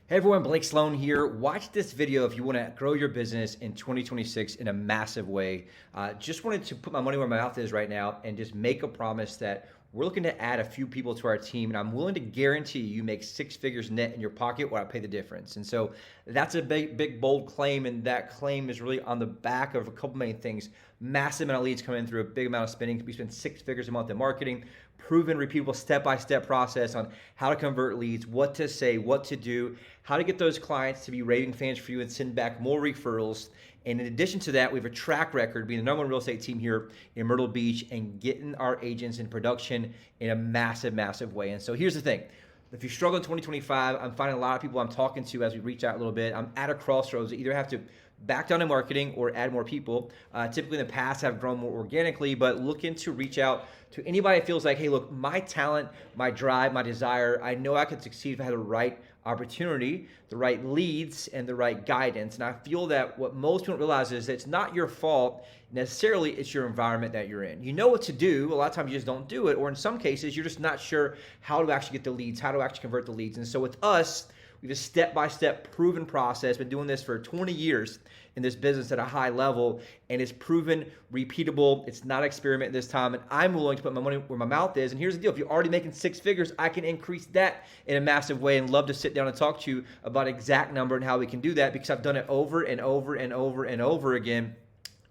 Hey everyone, Blake Sloan here. Watch this video if you want to grow your business in 2026 in a massive way. Just wanted to put my money where my mouth is right now and just make a promise that we're looking to add a few people to our team, and I'm willing to guarantee you make six figures net in your pocket while I pay the difference. And so that's a big, bold claim, and that claim is really on the back of a couple main things. Massive amount of leads coming in through a big amount of spending. We spend six figures a month in marketing, proven, repeatable, step-by-step process on how to convert leads, what to say, what to do, how to get those clients to be raving fans for you and send back more referrals. And in addition to that, we have a track record being the #1 real estate team here in Myrtle Beach and getting our agents in production in a massive way. And so here's the thing. If you struggle in 2025, I'm finding a lot of people I'm talking to as we reach out a little bit. I'm at a crossroads. I either have to back down in marketing or add more people. Typically in the past, I've grown more organically, but looking to reach out to anybody that feels like, hey, look, my talent, my drive, my desire, I know I could succeed if I had the right opportunity, the right leads, and the right guidance. And I feel that what most people don't realize is that it's not your fault necessarily, it's your environment that you're in. You know what to do, a lot of times you just don't do it, or in some cases, you're just not sure how to actually get the leads, how to actually convert the leads. And so with us, we have a step-by-step proven process, been doing this for 20 years in this business at a high level, and it's proven repeatable. It's not an experiment this time, and I'm willing to put my money where my mouth is. And here's the deal. If you're already making six figures, I can increase that in a massive way and love to sit down and talk to you about exact number and how we can do that, because I've done it over and over again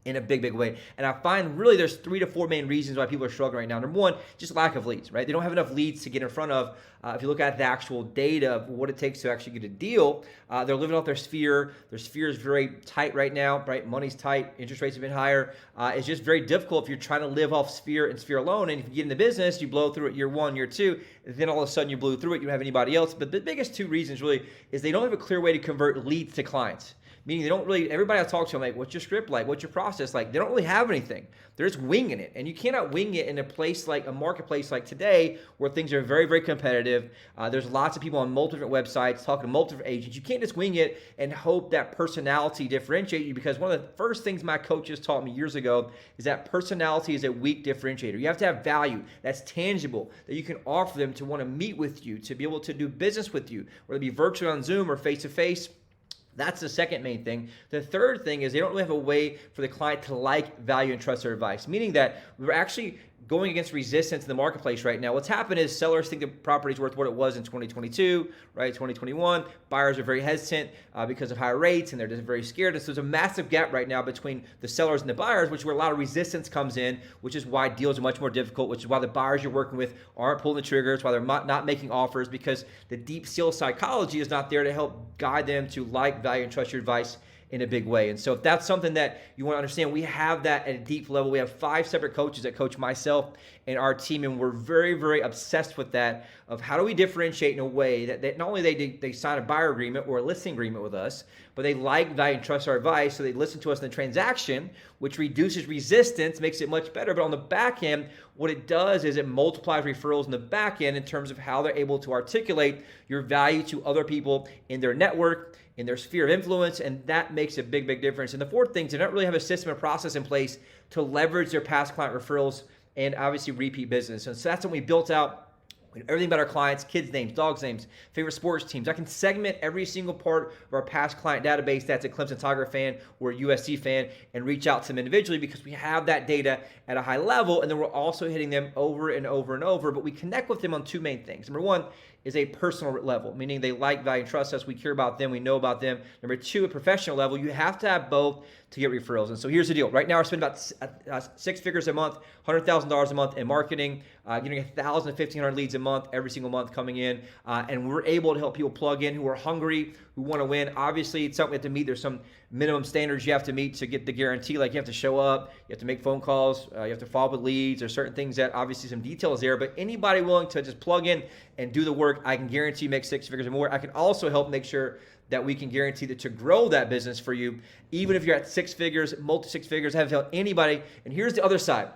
in a big way. And I find really there's 3 to 4 main reasons why people are struggling right now. Number one, just lack of leads, right? They don't have enough leads to get in front of. If you look at the actual data of what it takes to actually get a deal, they're living off their sphere. Their sphere is very tight right now, right? Money's tight. Interest rates have been higher. It's just very difficult if you're trying to live off sphere and sphere alone. And if you get in the business, you blow through it year 1, year 2, then all of a sudden you blew through it. You don't have anybody else. But the biggest 2 reasons really is they don't have a clear way to convert leads to clients. Meaning they don't really, everybody I talk to, I'm like, what's your script like? What's your process like? They don't really have anything. They're just winging it. And you cannot wing it in a place like a marketplace like today where things are very competitive. There's lots of people on multiple different websites talking to multiple different agents. You can't just wing it and hope that personality differentiate you, because one of the first things my coaches taught me years ago is that personality is a weak differentiator. You have to have value that's tangible, that you can offer them to want to meet with you, to be able to do business with you, whether it be virtually on Zoom or face-to-face. That's the second main thing. The third thing is they don't really have a way for the client to like, value, and trust their advice, meaning that we're actually going against resistance in the marketplace right now. What's happened is sellers think the property is worth what it was in 2022, right? 2021. Buyers are very hesitant because of higher rates, and they're just very scared. And so there's a massive gap right now between the sellers and the buyers, which is where a lot of resistance comes in, which is why deals are much more difficult, which is why the buyers you're working with aren't pulling the triggers, why they're not making offers, because the deep sales psychology is not there to help guide them to like, value, and trust your advice in a big way. And so if that's something that you want to understand, we have that at a deep level. We have 5 separate coaches that coach myself and our team, and we're very obsessed with that, of how do we differentiate in a way that not only they sign a buyer agreement or a listing agreement with us, but they like, value, and trust our advice, so they listen to us in the transaction, which reduces resistance, makes it much better. But on the back end, what it does is it multiplies referrals in the back end in terms of how they're able to articulate your value to other people in their network, in their sphere of influence, and that makes a big difference. And the fourth thing is they don't really have a system and process in place to leverage their past client referrals and obviously repeat business. And so that's when we built out everything about our clients: kids' names, dogs' names, favorite sports teams. I can segment every single part of our past client database that's a Clemson Tiger fan or a USC fan and reach out to them individually, because we have that data at a high level, and then we're also hitting them over and over. But we connect with them on 2 main things. Number 1 is a personal level, meaning they like, value, and trust us. We care about them. We know about them. Number 2, a professional level. You have to have both to get referrals. And so here's the deal. Right now, we're spending about 6 figures a month, $100,000 a month in marketing, getting 1,000 to 1,500 leads a month, every single month coming in. And we're able to help people plug in who are hungry, who want to win. Obviously, it's something we have to meet. There's some minimum standards you have to meet to get the guarantee. Like you have to show up, you have to make phone calls, you have to follow up with leads. There's certain things that obviously some details there, but anybody willing to just plug in and do the work, I can guarantee make 6 figures or more. I can also help make sure that we can guarantee that to grow that business for you, even if you're at 6 figures, multi-6 figures. I haven't told anybody. And here's the other side.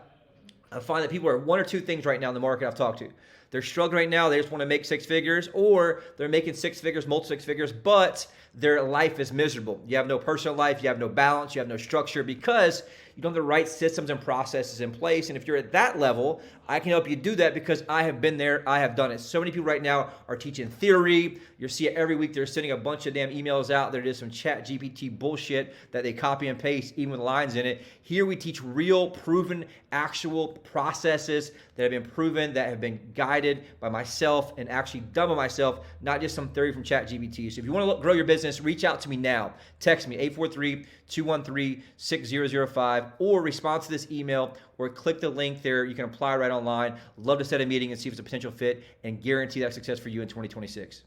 I find that people are 1 or 2 things right now in the market I've talked to. They're struggling right now. They just want to make six figures, or they're making six figures, multiple six figures, but their life is miserable. You have no personal life. You have no balance. You have no structure because you don't have the right systems and processes in place. And if you're at that level, I can help you do that because I have been there. I have done it. So many people right now are teaching theory. You'll see it every week. They're sending a bunch of damn emails out. They're just some chat GPT bullshit that they copy and paste, even with lines in it. Here we teach real, proven, actual processes that have been proven, that have been guided by myself and actually done by myself, not just some theory from chat GPT. So if you want to grow your business, reach out to me now. Text me 843-213-6005 or respond to this email or click the link there. You can apply right online. Love to set a meeting and see if it's a potential fit and guarantee that success for you in 2026.